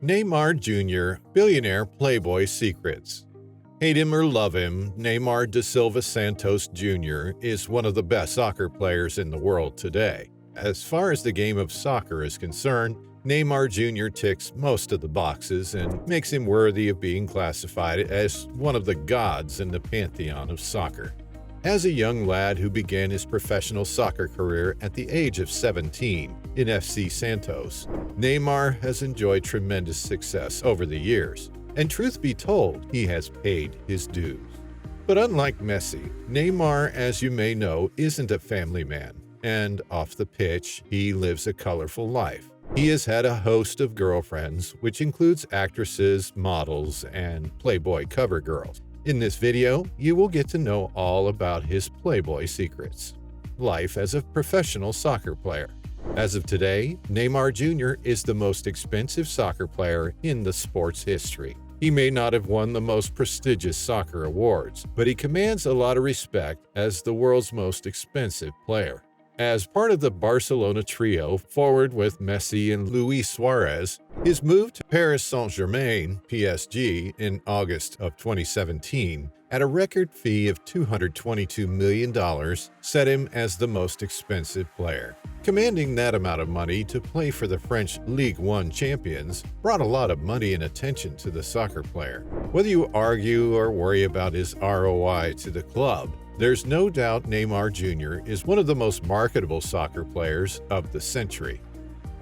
Neymar Jr., Billionaire Playboy Secrets. Hate him or love him, Neymar da Silva Santos Jr. is one of the best soccer players in the world today. As far as the game of soccer is concerned, Neymar Jr. ticks most of the boxes and makes him worthy of being classified as one of the gods in the pantheon of soccer. As a young lad who began his professional soccer career at the age of 17 in FC Santos, Neymar has enjoyed tremendous success over the years, and truth be told, he has paid his dues. But unlike Messi, Neymar, as you may know, isn't a family man, and off the pitch, he lives a colorful life. He has had a host of girlfriends, which includes actresses, models, and Playboy cover girls. In this video, you will get to know all about his Playboy secrets. Life as a professional soccer player. As of today, Neymar Jr. is the most expensive soccer player in the sport's history. He may not have won the most prestigious soccer awards, but he commands a lot of respect as the world's most expensive player. As part of the Barcelona trio, forward with Messi and Luis Suarez, his move to Paris Saint-Germain (PSG) in August of 2017 at a record fee of $222 million set him as the most expensive player. Commanding that amount of money to play for the French Ligue 1 champions brought a lot of money and attention to the soccer player. Whether you argue or worry about his ROI to the club, there's no doubt Neymar Jr. is one of the most marketable soccer players of the century.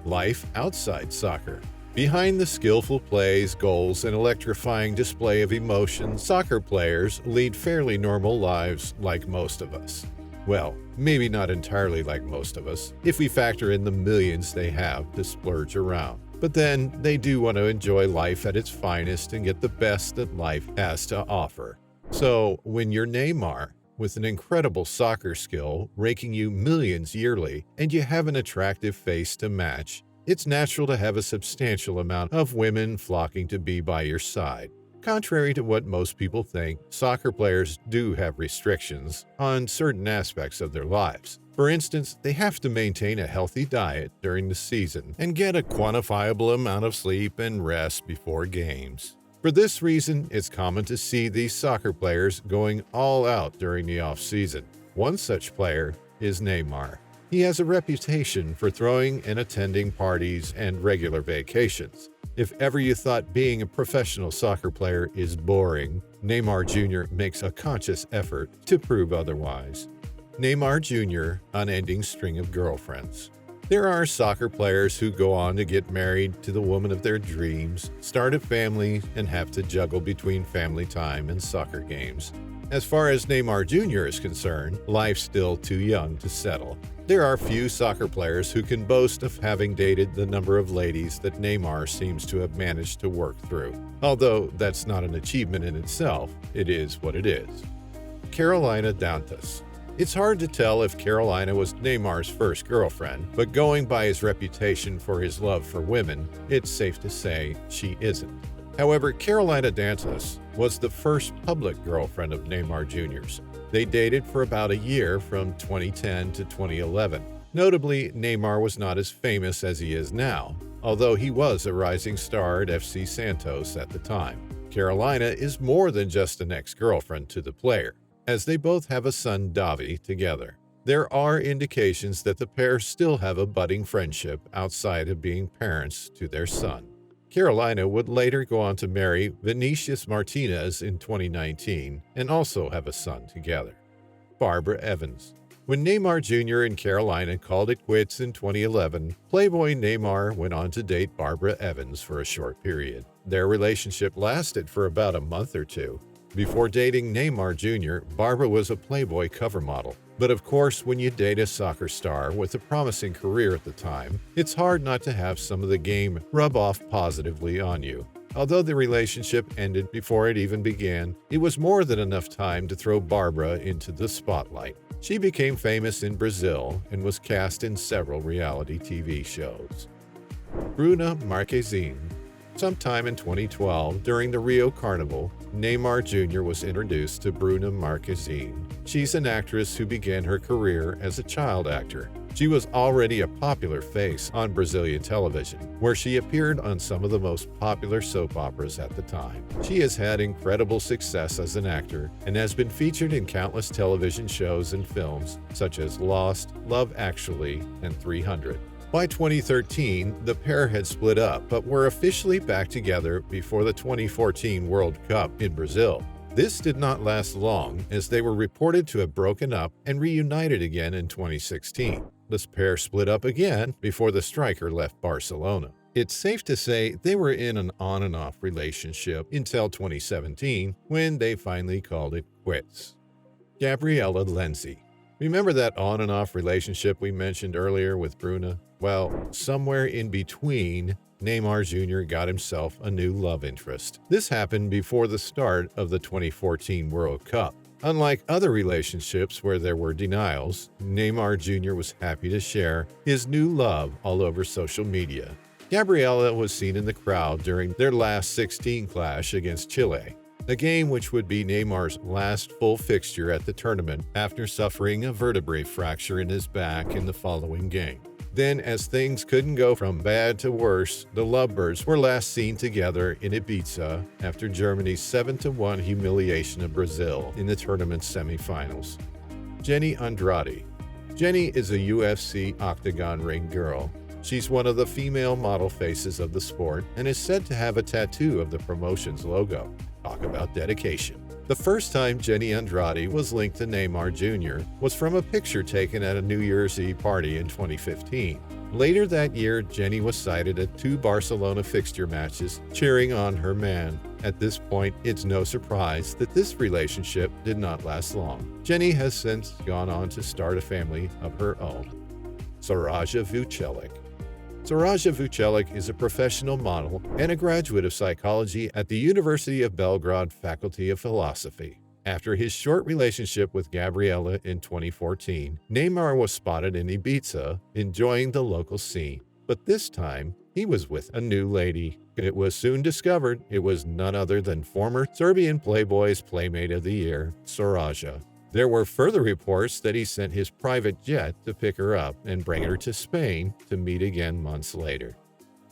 Life outside soccer. Behind the skillful plays, goals, and electrifying display of emotion, soccer players lead fairly normal lives like most of us. Well, maybe not entirely like most of us, if we factor in the millions they have to splurge around. But then, they do want to enjoy life at its finest and get the best that life has to offer. So, when you're Neymar, with an incredible soccer skill raking you millions yearly, and you have an attractive face to match, it's natural to have a substantial amount of women flocking to be by your side. Contrary to what most people think, soccer players do have restrictions on certain aspects of their lives. For instance, they have to maintain a healthy diet during the season and get a quantifiable amount of sleep and rest before games. For this reason, it's common to see these soccer players going all out during the off-season. One such player is Neymar. He has a reputation for throwing and attending parties and regular vacations. If ever you thought being a professional soccer player is boring, Neymar Jr. makes a conscious effort to prove otherwise. Neymar Jr. Unending string of girlfriends. There are soccer players who go on to get married to the woman of their dreams, start a family, and have to juggle between family time and soccer games. As far as Neymar Jr. is concerned, life's still too young to settle. There are few soccer players who can boast of having dated the number of ladies that Neymar seems to have managed to work through. Although that's not an achievement in itself, it is what it is. Carolina Dantas. It's hard to tell if Carolina was Neymar's first girlfriend, but going by his reputation for his love for women, it's safe to say she isn't. However, Carolina Dantas was the first public girlfriend of Neymar Jr.'s. They dated for about a year from 2010 to 2011. Notably, Neymar was not as famous as he is now, although he was a rising star at FC Santos at the time. Carolina is more than just an ex-girlfriend to the player, as they both have a son Davi together. There are indications that the pair still have a budding friendship outside of being parents to their son. Carolina would later go on to marry Vinicius Martinez in 2019 and also have a son together. Barbara Evans. When Neymar Jr. and Carolina called it quits in 2011, Playboy Neymar went on to date Barbara Evans for a short period. Their relationship lasted for about a month or two. Before dating Neymar Jr., Barbara was a Playboy cover model. But of course, when you date a soccer star with a promising career at the time, it's hard not to have some of the game rub off positively on you. Although the relationship ended before it even began, it was more than enough time to throw Barbara into the spotlight. She became famous in Brazil and was cast in several reality TV shows. Bruno Marciano. Sometime in 2012, during the Rio Carnival, Neymar Jr. was introduced to Bruno Marciano. She's an actress who began her career as a child actor. She was already a popular face on Brazilian television, where she appeared on some of the most popular soap operas at the time. She has had incredible success as an actor and has been featured in countless television shows and films such as Lost, Love Actually, and 300. By 2013, the pair had split up but were officially back together before the 2014 World Cup in Brazil. This did not last long, as they were reported to have broken up and reunited again in 2016. This pair split up again before the striker left Barcelona. It's safe to say they were in an on-and-off relationship until 2017, when they finally called it quits. Gabriella Lindsey. Remember that on-and-off relationship we mentioned earlier with Bruno? Well, somewhere in between, Neymar Jr. got himself a new love interest. This happened before the start of the 2014 World Cup. Unlike other relationships where there were denials, Neymar Jr. was happy to share his new love all over social media. Gabriella was seen in the crowd during their last 16 clash against Chile, a game which would be Neymar's last full fixture at the tournament after suffering a vertebrae fracture in his back in the following game. Then, as things couldn't go from bad to worse, the lovebirds were last seen together in Ibiza after Germany's 7-1 humiliation of Brazil in the tournament's semifinals. Jenny Andrade. Jenny is a UFC octagon ring girl. She's one of the female model faces of the sport and is said to have a tattoo of the promotion's logo. Talk about dedication. The first time Jenny Andrade was linked to Neymar Jr. was from a picture taken at a New Year's Eve party in 2015. Later that year, Jenny was sighted at 2 Barcelona fixture matches cheering on her man. At this point, it's no surprise that this relationship did not last long. Jenny has since gone on to start a family of her own. Surya Vucilic. Surya Vucilic is a professional model and a graduate of psychology at the University of Belgrade Faculty of Philosophy. After his short relationship with Gabriella in 2014, Neymar was spotted in Ibiza enjoying the local scene, but this time he was with a new lady. It was soon discovered it was none other than former Serbian Playboy's Playmate of the Year, Surya. There were further reports that he sent his private jet to pick her up and bring her to Spain to meet again months later.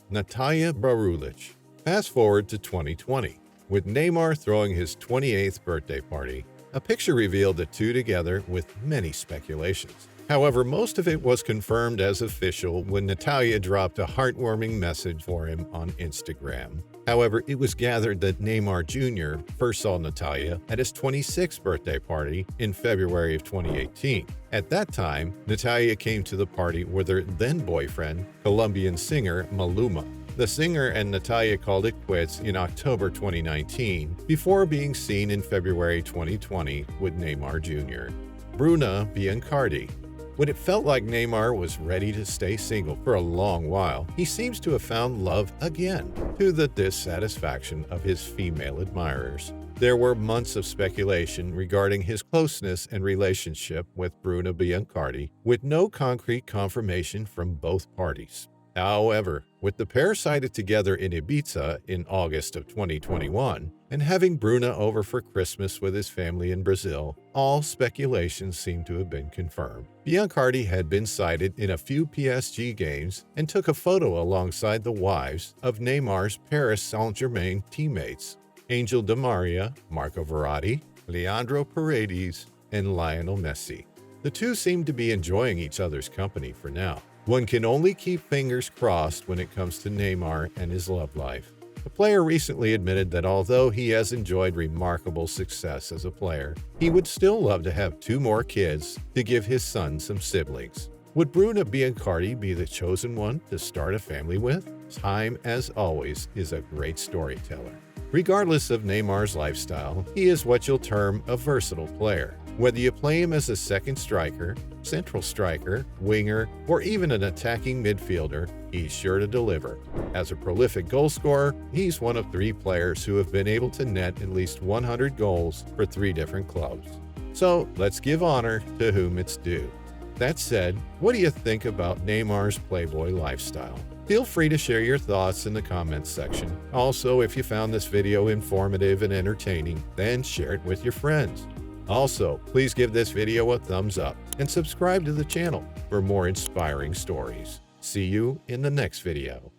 Natalya Barulic. Fast forward to 2020, with Neymar throwing his 28th birthday party. A picture revealed the two together with many speculations. However, most of it was confirmed as official when Natalya dropped a heartwarming message for him on Instagram. However, it was gathered that Neymar Jr. first saw Natalya at his 26th birthday party in February of 2018. At that time, Natalya came to the party with her then-boyfriend, Colombian singer Maluma. The singer and Natalya called it quits in October 2019 before being seen in February 2020 with Neymar Jr. Bruno Marciano. When it felt like Neymar was ready to stay single for a long while, he seems to have found love again, to the dissatisfaction of his female admirers. There were months of speculation regarding his closeness and relationship with Bruno Marciano, with no concrete confirmation from both parties. However, with the pair sighted together in Ibiza in August of 2021, and having Bruno over for Christmas with his family in Brazil, all speculations seem to have been confirmed. Marciano had been sighted in a few PSG games and took a photo alongside the wives of Neymar's Paris Saint-Germain teammates, Angel Di Maria, Marco Verratti, Leandro Paredes, and Lionel Messi. The two seem to be enjoying each other's company for now. One can only keep fingers crossed when it comes to Neymar and his love life. The player recently admitted that although he has enjoyed remarkable success as a player, he would still love to have 2 more kids to give his son some siblings. Would Bruno Marciano be the chosen one to start a family with? Time, as always, is a great storyteller. Regardless of Neymar's lifestyle, he is what you'll term a versatile player. Whether you play him as a second striker, central striker, winger, or even an attacking midfielder, he's sure to deliver. As a prolific goal scorer, he's one of 3 players who have been able to net at least 100 goals for 3 different clubs. So let's give honor to whom it's due. That said, what do you think about Neymar's Playboy lifestyle? Feel free to share your thoughts in the comments section. Also, if you found this video informative and entertaining, then share it with your friends. Also, please give this video a thumbs up and subscribe to the channel for more inspiring stories. See you in the next video.